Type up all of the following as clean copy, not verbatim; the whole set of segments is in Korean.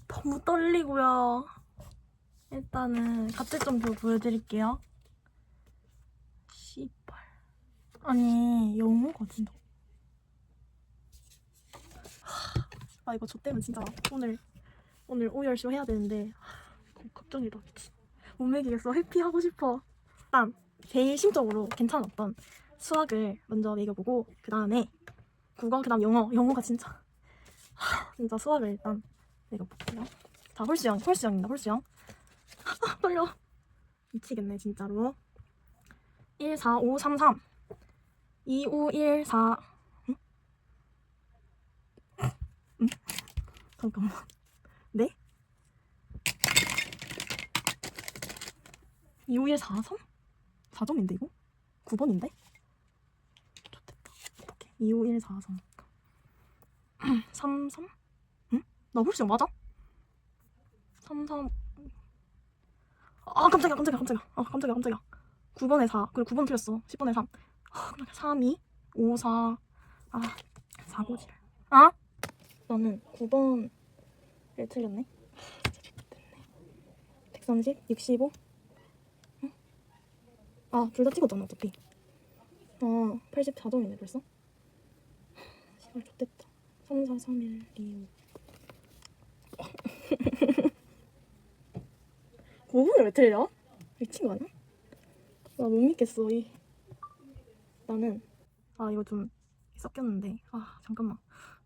너무 떨리고요. 일단은 가채점표 보여드릴게요. 씨발. 아니 영어가 진짜. 아 이거 저 때문에 진짜 오늘 오열쇼 해야 되는데 걱정이다. 못 매기겠어. 회피하고 싶어. 일단 제일 심적으로 괜찮았던 수학을 먼저 매겨보고 그 다음에 국어, 그 다음 영어가 진짜 진짜 수학을 일단 매겨볼게요. 자, 홀수형입니다. 홀수형. 떨려. 미치겠네 진짜로. 1, 4, 5, 3, 3 2, 5, 1, 4 응? 응? 잠깐만. 네? 2, 5, 1, 4, 3? 4점인데 이거? 9번인데? 좋겠다. 어떡해. 2, 5, 1, 4, 3 3, 3? 응? 나 홀수형 맞아? 3, 3 아 깜짝이야. 아 깜짝이야. 9번에 4 그리고 9번 틀렸어. 10번에 3 3, 2, 5, 4 아 4고지. 아? 나는 9번을 틀렸네. 130, 65 응? 아 둘 다 찍었잖아 어차피. 84점이네 벌써. 시발 좋댔다. 3, 4, 3, 1, 2, 5 9번을 왜 틀려? 미친 거 아니야? 나 못 믿겠어. 나는 이거 좀 섞였는데 잠깐만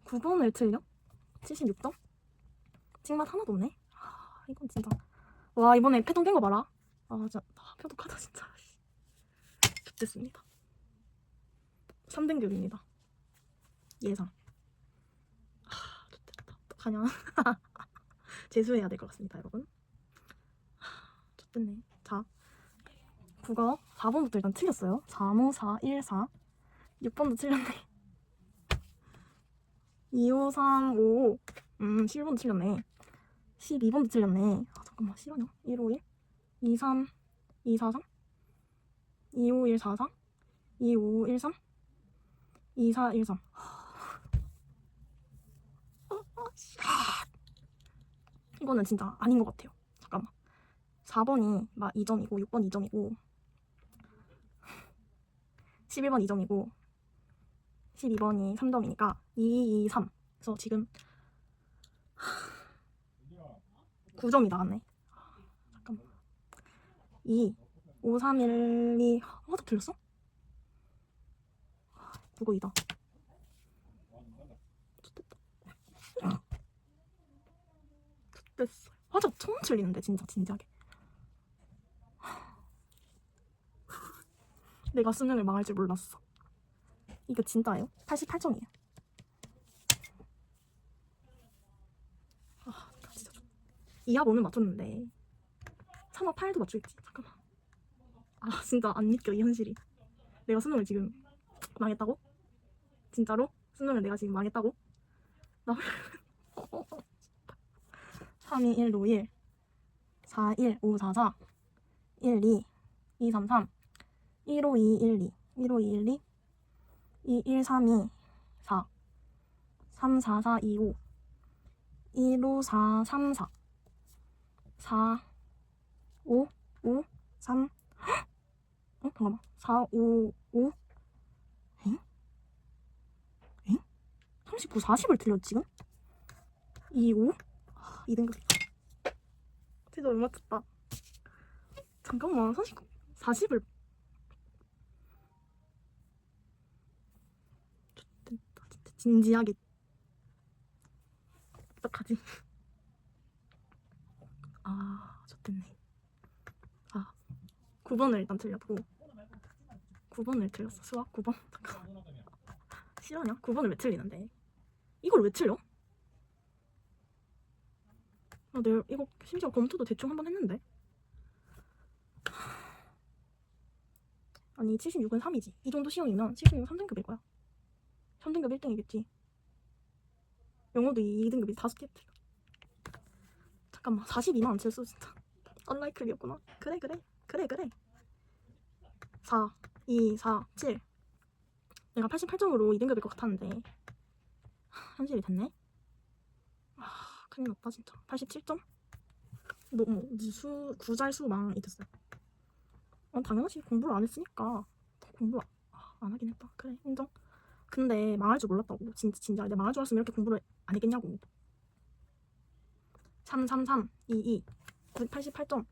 9번을 틀려? 76점? 찍맛 하나도 없네? 이건 진짜 와 이번에 패턴 깬 거 봐라. 진짜 표독하다 진짜. 좋겠습니다. 3등급입니다. 예상. 좋겠다. 어떡하냐. 재수해야 될 것 같습니다 여러분. 좋겠네. 자 국어 4번부터 일단 틀렸어요. 3, 5, 4, 1, 4 6번도 틀렸네. 2, 5, 3, 5 11번도 틀렸네. 12번도 틀렸네. 잠깐만 실화냐? 1, 5, 1 2, 3 2, 4, 3 2, 5, 1, 4, 4 2, 5, 1, 3 2, 4, 1, 3 이거는 진짜 아닌 것 같아요. 잠깐만 4번이 막 2점이고 6번 2점이고 11번 2점이고 12번이 3점이니까 2, 2, 3 그래서 지금 9점이 나왔네. 잠깐만 2, 5, 3, 1, 2 다 틀렸어? 누구 이다. 됐어. 화자 처음 틀리는데 진짜 진지하게. 내가 수능을 망할 줄 몰랐어. 이거 진짜예요? 88점이에요. 진짜 좋다. 2합 5는 맞췄는데 3합 8도 맞추겠지. 잠깐만. 진짜 안 믿겨 이 현실이. 내가 수능을 지금 망했다고? 진짜로? 수능을 내가 지금 망했다고? 나 3, 2, 1, 5, 1 4, 1, 5, 4, 4 1, 2 2, 3, 3 1, 5, 2, 1, 2 1, 5, 2, 1, 2 2, 1, 3, 2 4 3, 4, 4, 2, 5 1, 5, 4, 3, 4 4 5, 5, 3 잠깐만 4, 5, 5 엥? 39, 40을 틀렸지 지금? 2, 5? 2등급 진짜 못 맞췄다. 잠깐만 39, 40을 진짜 진지하게 어떡하지? 좋겠네. 9번을 일단 틀렸고 9번을 틀렸어. 수학 9번? 잠깐만 실화냐? 9번을 왜 틀리는데? 이걸 왜 틀려? 내가 이거 심지어 검토도 대충 한번 했는데 아니 76은 3이지. 이 정도 시험이면 76은 3등급일 거야. 3등급 1등이겠지. 영어도 2등급이 5개 틀려. 잠깐만 42만 안 쳤어 진짜. 언라이클이었구나. 그래 4, 2, 4, 7 내가 88점으로 2등급일 것 같았는데 현실이 됐네. 큰일 났다 진짜. 87점? 너무 구잘수망이 됐어요. 당연하지. 공부를 안 했으니까. 공부 안 하긴 했다. 그래, 인정. 근데 망할 줄 몰랐다고. 진짜 내가 망할 줄 알았으면 이렇게 공부를 안 했겠냐고. 333 22 88점.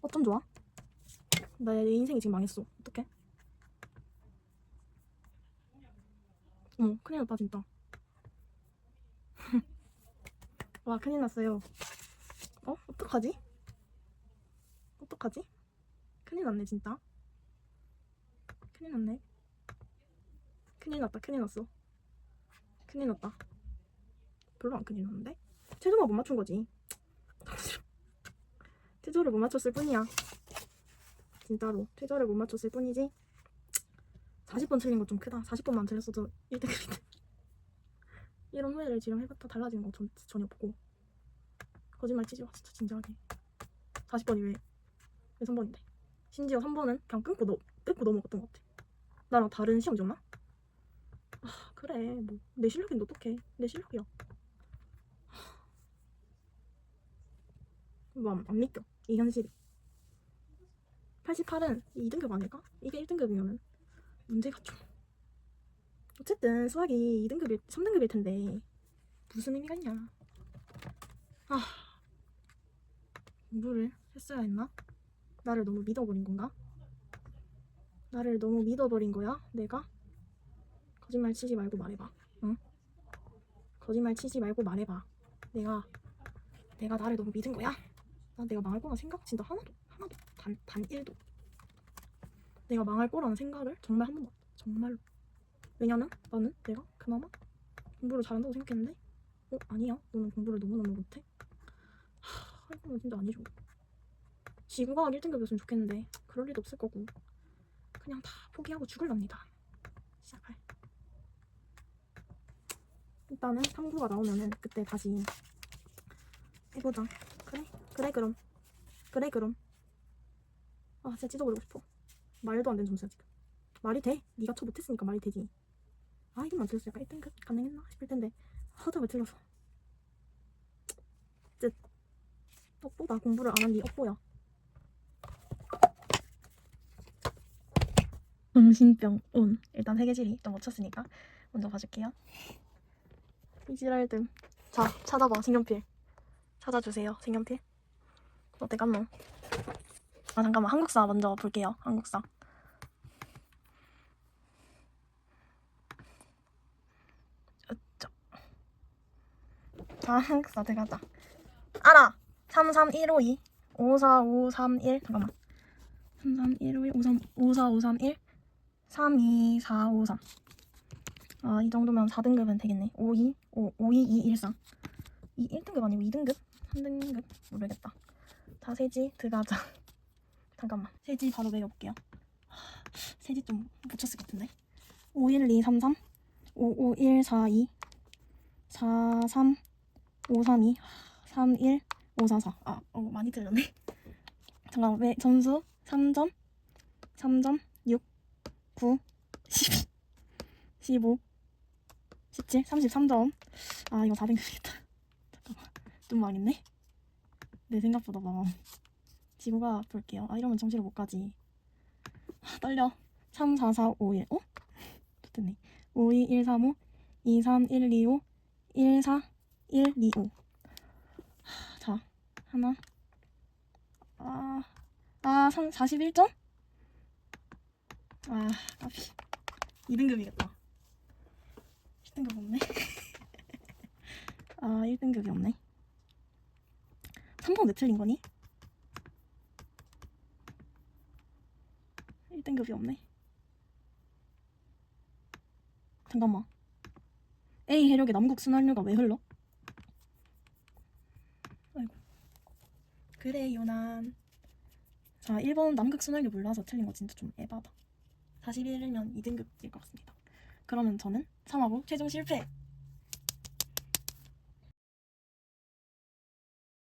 어쩜 좋아? 내 인생이 지금 망했어. 어떡해? 큰일 났다 진짜. 와, 큰일 났어요. 어떡하지? 어떡하지? 큰일 났네 진짜. 큰일 났네. 큰일 났다. 큰일 났어. 큰일 났다. 별로 안 큰일 났는데? 최저만 못 맞춘 거지. 최저를 못 맞췄을 뿐이야. 진짜로 최저를 못 맞췄을 뿐이지. 40번 틀린 거 좀 크다. 40번만 틀렸어도 1등급인데. 이런 후회를 지금 해봤자 달라지는 거 전혀 없고. 거짓말 치지 마 진짜 진지하게. 40번이 왜 3번인데. 심지어 3번은 그냥 끊고 넘어갔던 것 같아. 나랑 다른 시험 줬나? 그래 뭐 내 실력인데 어떡해. 내 실력이야. 뭐 안 믿겨 이 현실이. 88은 2등급 아닐까? 이게 1등급이면은 문제가 좀. 어쨌든 수학이 2등급일 3등급일 텐데 무슨 의미가 있냐. 공부를 했어야 했나? 나를 너무 믿어버린 건가? 나를 너무 믿어버린 거야? 내가? 거짓말 치지 말고 말해봐. 응? 거짓말 치지 말고 말해봐. 내가 나를 너무 믿은 거야? 난 내가 망할 거라는 생각 진짜 하나도 단 1도. 내가 망할 거라는 생각을 정말 한 번도 없어. 정말로. 왜냐면 나는 내가 그나마 공부를 잘한다고 생각했는데 아니야. 너는 공부를 너무너무 못해. 이거는 진짜 아니죠. 지구과학 1등급이었으면 좋겠는데 그럴 리도 없을 거고 그냥 다 포기하고 죽을랍니다. 시작할. 일단은 탐구가 나오면은 그때 다시 해보자. 그래 그럼. 진짜 찢어버리고 싶어. 말도 안 되는 점수야 지금. 말이 돼? 네가 쳐 못했으니까 말이 되지. 이것만 들었어 약간 1등급 가능했나 싶을 텐데 허접을 틀려서. 진짜 업보다 공부를 안 한 네 업보야. 정신병 온. 일단 세계지리 또 못 쳤으니까 먼저 봐줄게요. 이지랄들. 자, 찾아봐. 색연필 찾아주세요. 색연필 어때 깜노? 잠깐만. 한국사 먼저 볼게요. 한국사. 한국사 들어가자. 알아. 33152 54531 잠깐만. 33152 54531 32453. 이 정도면 4등급은 되겠네. 52214. 이 1등급 아니고 2등급? 3등급? 모르겠다. 다 세지 들어가자. 잠깐만. 세지 바로 매겨볼게요. 세지 좀 못 쳤을 것 같은데. 51233 55142 43 532 31 544. 많이 틀렸네. 잠깐만. 왜 점수 3점 6 9 12 15 17 33점. 이거 4등급이겠다. 잠깐만. 좀 망했네. 내 생각보다 망함. 지구가 볼게요. 이러면 정시를 못 가지. 떨려. 3 4 4 5 1. 됐네. 5 2 1 3 5 2 3 1 2 5 1 4 1 2 5. 자, 하나. 41점? 까비. 2등급이겠다. 1등급 없네. 1등급이 없네. 3번 왜 틀린 거니? 1등급이 없네. 잠깐만. A 해력의 남극 순환류가 왜 흘러? 아이고. 그래요 난. 자, 1번 남극 순환류 몰라서 틀린 거 진짜 좀 에바다. 41이면 2등급일 것 같습니다. 그러면 저는 3하고 최종 실패.